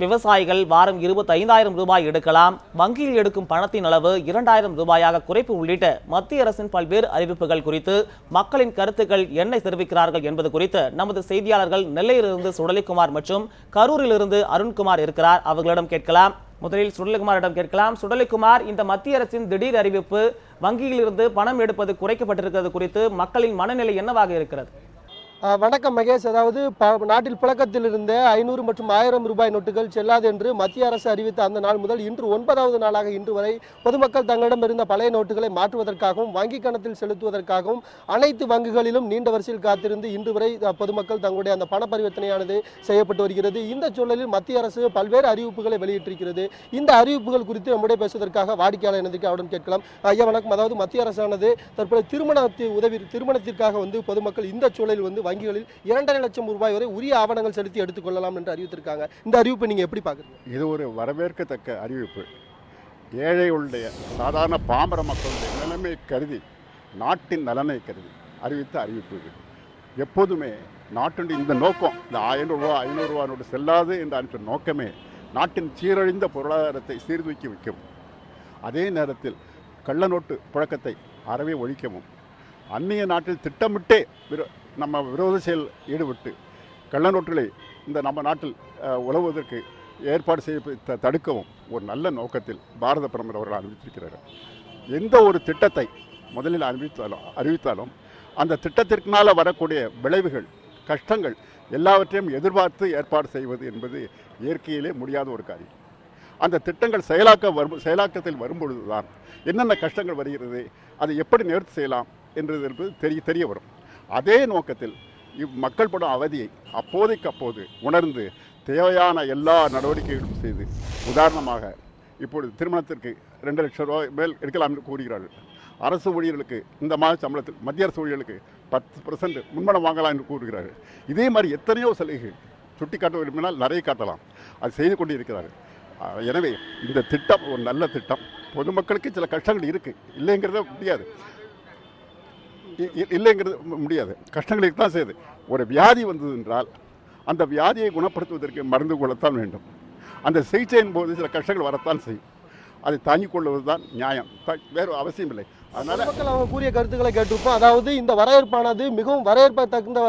விவசாயிகள் வாரம் 25,000 ரூபாய் எடுக்கலாம், வங்கியில் எடுக்கும் பணத்தின் அளவு 2,000 ரூபாயாக குறைப்பு உள்ளிட்ட மத்திய அரசின் பல்வேறு அறிவிப்புகள் குறித்து மக்களின் கருத்துக்கள் என்ன தெரிவிக்கிறார்கள் என்பது குறித்து நமது செய்தியாளர்கள் நெல்லையிலிருந்து சுடலிக்குமார் மற்றும் கரூரிலிருந்து அருண்குமார் இருக்கிறார். அவர்களிடம் கேட்கலாம். முதலில் சுடலிக்குமாரிடம் கேட்கலாம். சுடலிக்குமார், இந்த மத்திய அரசின் திடீர் அறிவிப்பு வங்கியில் இருந்து பணம் எடுப்பது குறைக்கப்பட்டிருக்கிறது குறித்து மக்களின் மனநிலை என்னவாக இருக்கிறது? வணக்கம் மகேஷ். அதாவது நாட்டில் புழக்கத்தில் இருந்த 500 மற்றும் 1000 ரூபாய் நோட்டுகள் செல்லாது என்று மத்திய அரசு அறிவித்த அந்த நாள் முதல் இன்று 9வது நாளாக இன்று வரை பொதுமக்கள் தங்களிடம் இருந்த பழைய நோட்டுகளை மாற்றுவதற்காகவும் வங்கி கணக்கில் செலுத்துவதற்காகவும் அனைத்து வங்கிகளிலும் நீண்ட வரிசையில் காத்திருந்து இன்று வரை பொதுமக்கள் தங்களுடைய அந்த பண பரிவர்த்தனையானது செய்யப்பட்டு வருகிறது. இந்த சூழலில் மத்திய அரசு பல்வேறு அறிவிப்புகளை வெளியிட்டிருக்கிறது. இந்த அறிவிப்புகள் குறித்து நம்முடைய பேசுவதற்காக வாடிக்கையாளர் இணைந்திருக்க அவரிடம் கேட்கலாம். ஐயா வணக்கம். அதாவது மத்திய அரசானது தற்போது திருமணத்திற்காக பொதுமக்கள் இந்த சூழலில் வங்கிகளில் 2.5 லட்சம் ரூபாய் வரை உரிய ஆவணங்கள் செலுத்தி எடுத்துக்கொள்ளலாம் என்று அறிவித்திருக்காங்க. இந்த அறிவிப்பை நீங்க எப்படி பாக்குறீங்க? இது ஒரு வரவேற்கத்தக்க அறிவிப்பு. ஏழைகளுடைய சாதாரண பாமர மக்களுடைய நிலைமை கருதி, நாட்டின் நலனை கருதி அறிவித்த அறிவிப்பு இது. எப்போதுமே நாட்டின் இந்த நோக்கம், இந்த 1000 ரூபா 500 ரூபா நோட்டு செல்லாது என்ற அறிவித்த நோக்கமே நாட்டின் சீரழிந்த பொருளாதாரத்தை சீர்தூக்கி வைக்கவும், அதே நேரத்தில் கள்ள நோட்டு புழக்கத்தை அறவே ஒழிக்கவும், அந்நிய நாட்டில் திட்டமிட்டே நம்ம விரோத செயல் ஈடுபட்டு கள்ள நோட்டுகளை இந்த நம்ம நாட்டில் உழவுவதற்கு ஏற்பாடு செய்ய தடுக்கவும் ஒரு நல்ல நோக்கத்தில் பாரத பிரதமர் அவர்கள் அறிவித்திருக்கிறார்கள். எந்த ஒரு திட்டத்தை முதலில் அறிவித்தாலும் அந்த திட்டத்திற்குனால வரக்கூடிய விளைவுகள், கஷ்டங்கள் எல்லாவற்றையும் எதிர்பார்த்து ஏற்பாடு செய்வது என்பது இயற்கையிலே முடியாத ஒரு காரியம். அந்த திட்டங்கள் செயலாக்கத்தில் வரும்பொழுது தான் என்னென்ன கஷ்டங்கள் வருகிறது, அதை எப்படி நிவர்த்தி செய்யலாம் என்றது என்பது தெரிய வரும். அதே நோக்கத்தில் மக்கள் படும் அவதியை அப்போது உணர்ந்து தேவையான எல்லா நடவடிக்கைகளும் செய்து, உதாரணமாக இப்பொழுது திருமணத்திற்கு 2 லட்சம் ரூபாய் மேல் எடுக்கலாம் என்று கூறுகிறார்கள். அரசு ஊழியர்களுக்கு இந்த மாத சம்பளத்தில் மத்திய அரசு ஊழியர்களுக்கு 10% முன்பணம் வாங்கலாம் என்று கூறுகிறார்கள். இதே மாதிரி எத்தனையோ சலுகைகள் சுட்டி காட்ட விரும்பினால் நிறைய காட்டலாம். அது செய்து கொண்டு இருக்கிறார்கள். எனவே இந்த திட்டம் ஒரு நல்ல திட்டம். பொதுமக்களுக்கு சில கஷ்டங்கள் இருக்குது, இல்லைங்கிறது முடியாது. கஷ்டங்களுக்கு தான் செய்யுது. ஒரு வியாதி வந்தது என்றால் அந்த வியாதியை குணப்படுத்துவதற்கு மருந்து கொள்ளத்தான் வேண்டும். அந்த சிகிச்சையின் போது சில கஷ்டங்கள் வரத்தான் செய்யும். அதை தாங்கிக் கொள்வது தான் நியாயம், வேறு அவசியம் இல்லை. அதனால மக்கள் அவங்க கூறிய கருத்துக்களை கேட்டிருப்போம். அதாவது இந்த வரவேற்பானது மிகவும் வரவேற்பத்தகுந்த,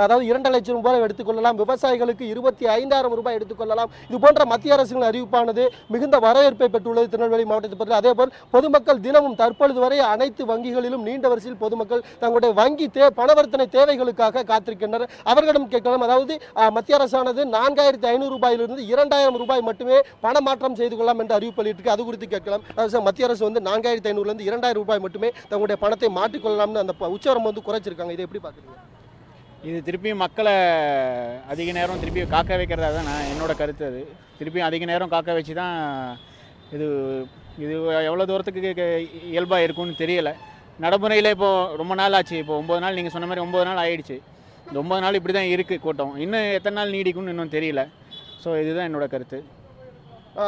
அதாவது 2 லட்சம் ரூபாய் எடுத்துக்கொள்ளலாம், விவசாயிகளுக்கு 25,000 ரூபாய் எடுத்துக்கொள்ளலாம். இது போன்ற மத்திய அரசின் அறிவிப்பானது மிகுந்த வரவேற்பை பெற்றுள்ளது திருநெல்வேலி மாவட்டத்தில். அதேபோல் பொதுமக்கள் தினமும் தற்பொழுது வரை அனைத்து வங்கிகளிலும் நீண்ட வரிசையில் பொதுமக்கள் தங்களுடைய வங்கி பணவர்த்தனை தேவைகளுக்காக காத்திருக்கின்றனர். அவர்களிடம் கேட்கலாம். அதாவது மத்திய அரசானது 4,500 ரூபாயிலிருந்து 2,000 ரூபாய் மட்டுமே பண மாற்றம் செய்து கொள்ளலாம் என்று அறிவிப்பு வெளியிட்டிருக்கு. அது குறித்து கேட்கலாம். மத்திய அரசு 4,500 2,000 ரூபாய் மட்டுமே தங்களுடைய பணத்தை மாற்றிக்கொள்ளலாம்னு அந்த உச்சவரம் குறைச்சிருக்காங்க. இதை எப்படி பார்க்குறீங்க? இது திருப்பியும் மக்களை அதிக நேரம் திருப்பி காக்க வைக்கிறதா தான் என்னோட கருத்து. அது திருப்பியும் அதிக நேரம் காக்க வச்சு தான் இது எவ்வளோ தூரத்துக்கு இயல்பாக இருக்கும்னு தெரியலை. நடைமுறையில் இப்போது ரொம்ப நாள் ஆச்சு. இப்போ 9 நாள், நீங்கள் சொன்ன மாதிரி 9 நாள் ஆயிடுச்சு. இந்த 9 நாள் இப்படி தான் இருக்குது கூட்டம். இன்னும் எத்தனை நாள் நீடிக்கும்னு இன்னும் தெரியல. ஸோ இதுதான் என்னோட கருத்து.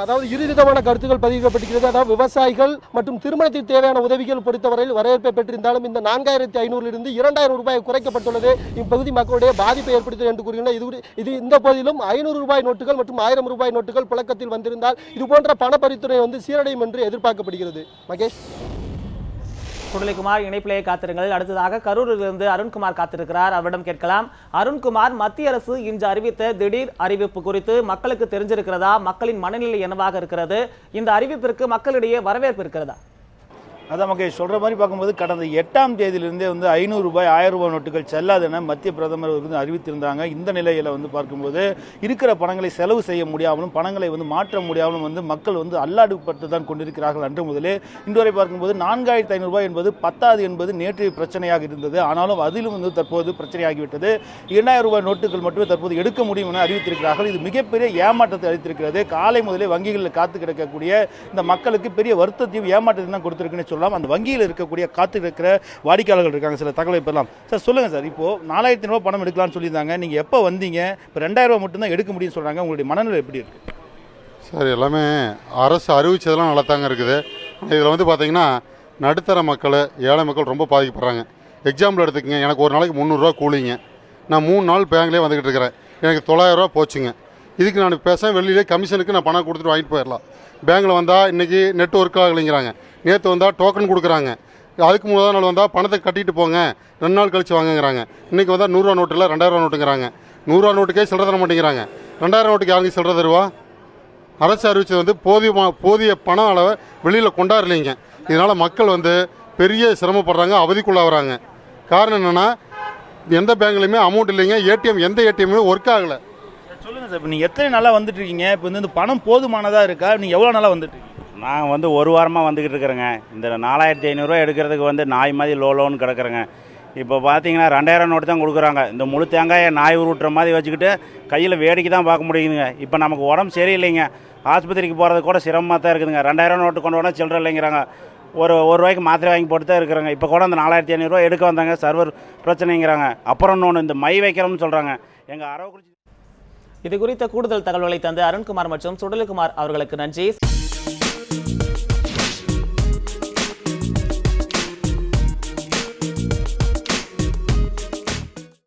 அதாவது இருவிதமான கருத்துக்கள் பதிவிடப்பட்டிருக்கிறது. அதாவது விவசாயிகள் மற்றும் திருமணத்திற்கு தேவையான உதவிகள் பொறுத்தவரையில் வரவேற்பை பெற்றிருந்தாலும் இந்த 4,500 2,000 ரூபாய் குறைக்கப்பட்டுள்ளது இப்பகுதி மக்களுடைய பாதிப்பை ஏற்படுத்தும் என்று கூறுகின்றனர். இது இந்த பகுதியிலும் 500 ரூபாய் நோட்டுகள் மற்றும் 1000 ரூபாய் நோட்டுகள் புழக்கத்தில் வந்திருந்தால் இது போன்ற பண பரித்துறை சீரடையும் என்று எதிர்பார்க்கப்படுகிறது. மகேஷ். சுடலிக்குமார், இணைப்பிலேயே காத்திருங்கள். அடுத்ததாக கரூரிலிருந்து அருண்குமார் காத்திருக்கிறார். அவரிடம் கேட்கலாம். அருண்குமார், மத்திய அரசு இன்று அறிவித்த திடீர் அறிவிப்பு குறித்து மக்களுக்கு தெரிஞ்சிருக்கிறதா? மக்களின் மனநிலை என்னவாக இருக்கிறது? இந்த அறிவிப்பிற்கு மக்களிடையே வரவேற்பு இருக்கிறதா? அதான் மகேஷ் சொல்கிற மாதிரி பார்க்கும்போது கடந்த 8ஆம் தேதியிலிருந்தே 500 ரூபாய் 1000 ரூபாய் நோட்டுகள் செல்லாதென மத்திய பிரதமர் அறிவித்திருந்தாங்க. இந்த நிலையில் பார்க்கும்போது இருக்கிற பணங்களை செலவு செய்ய முடியாமலும் பணங்களை மாற்ற முடியாமலும் மக்கள் அல்லாடுபட்டு தான் கொண்டிருக்கிறார்கள். அன்று முதலே இன்று வரை பார்க்கும்போது 4,500 ரூபாய் என்பது பத்தாது என்பது நேற்றைய பிரச்சனையாக இருந்தது. ஆனாலும் அதிலும் தற்போது பிரச்சனையாகிவிட்டது. 2,000 ரூபாய் நோட்டுகள் மட்டுமே தற்போது எடுக்க முடியும் என அறிவித்திருக்கிறார்கள். இது மிகப்பெரிய ஏமாற்றத்தை அளித்திருக்கிறது. காலை முதலே வங்கிகளில் காத்து கிடக்கக்கூடிய இந்த மக்களுக்கு பெரிய வருத்தத்தையும் ஏமாற்றத்தையும் தான் கொடுத்திருக்குன்னு சொல்லலாம். அந்த வங்கியில் இருக்கக்கூடிய காத்து இருக்கிற வாடிக்கையாளர்கள் இருக்காங்க. சில தகவலை பெறலாம். சார் சொல்லுங்கள் சார், இப்போ 4,500 ரூபாய் பணம் எடுக்கலாம்னு சொல்லியிருந்தாங்க. நீங்கள் எப்போ வந்தீங்க? இப்போ 2,000 ரூபாய் மட்டும்தான் எடுக்க முடியும்னு சொல்கிறாங்க. உங்களுடைய மனநிலை எப்படி இருக்குது? சார், எல்லாமே அரசு அறிவிச்சதெல்லாம் நல்லா தாங்க இருக்குது. இதில் பார்த்தீங்கன்னா நடுத்தர மக்கள், ஏழை மக்கள் ரொம்ப பாதிக்கப்படுறாங்க. எக்ஸாம்பிள் எடுத்துக்கங்க, எனக்கு ஒரு நாளைக்கு 300 ரூபா கூலிங்க. நான் 3 நாள் பேங்க்லேயே வந்துக்கிட்டு இருக்கிறேன். எனக்கு 900 ரூபா போச்சுங்க. இதுக்கு நான் பேச வெளியிலே கமிஷனுக்கு நான் பணம் கொடுத்துட்டு வாங்கிட்டு போயிடலாம். பேங்கில் வந்தால் இன்றைக்கி நெட் ஒர்க் ஆகலைங்கிறாங்க, நேற்று வந்தால் டோக்கன் கொடுக்குறாங்க, அதுக்கு முதல் நாள் வந்தால் பணத்தை கட்டிட்டு போங்க 2 நாள் கழித்து வாங்குங்கிறாங்க. இன்றைக்கி வந்தால் 100 ரூபா நோட்டு இல்லை 2000 ரூபா நோட்டுங்கிறாங்க. 100 ரூபா நோட்டுக்கே சில்லறை தர மாட்டேங்கிறாங்க. 2000 நோட்டுக்கு யாருக்கு சில்லறை தருவா? அரசு அறிவிச்சது வந்து போதிய பண அளவை வெளியில் கொண்டாடலைங்க. இதனால் மக்கள் வந்து பெரிய சிரமப்படுறாங்க, அவதிக்குள்ளாகிறாங்க. காரணம் என்னென்னா எந்த பேங்க்லையுமே அமௌண்ட் இல்லைங்க, ஏடிஎம் எந்த ஏடிஎம்மே ஒர்க் ஆகலை. சொல்லுங்கள் சார், இப்போ நீங்கள் எத்தனை நாளாக வந்துட்டு இருக்கீங்க? இப்போ வந்து இந்த பணம் போதுமானதாக இருக்கா? நீங்கள் எவ்வளோ நாளாக வந்துட்டு இருக்கீங்க? நாங்கள் வந்து ஒரு வாரமாக வந்துக்கிட்டு இருக்கிறேங்க. இந்த 4500 எடுக்கிறதுக்கு வந்து நாய் மாதிரி லோன்னு கிடக்குறேங்க. இப்போ பார்த்தீங்கன்னா 2000 நோட்டு தான் கொடுக்குறாங்க. இந்த முழு தேங்காயை நாய் உருட்டுற மாதிரி வச்சுக்கிட்டு கையில் வேடிக்கை தான் பார்க்க முடியுதுங்க. இப்போ நமக்கு உடம்பு சரியில்லைங்க, ஆஸ்பத்திரிக்கு போகிறது கூட சிரமமாக தான் இருக்குதுங்க. 2000 நோட்டு கொண்டு போனால் சில்லறை இல்லைங்கிறாங்க. ஒரு ரூபாய்க்கு மாத்திரை வாங்கி போட்டு தான் இருக்கிறாங்க. இப்போ கூட அந்த 4500 எடுக்க வந்தாங்க, சர்வர் பிரச்சனைங்கிறாங்க. அப்புறம் இன்னொன்று இந்த மை வைக்கிறோம்னு சொல்கிறாங்க. எங்கள் அரவக்குறிச்சி இது குறித்த கூடுதல் தகவல்களை தந்து அருண்குமார் மற்றும் சுடலுக்குமார் அவர்களுக்கு நன்றி.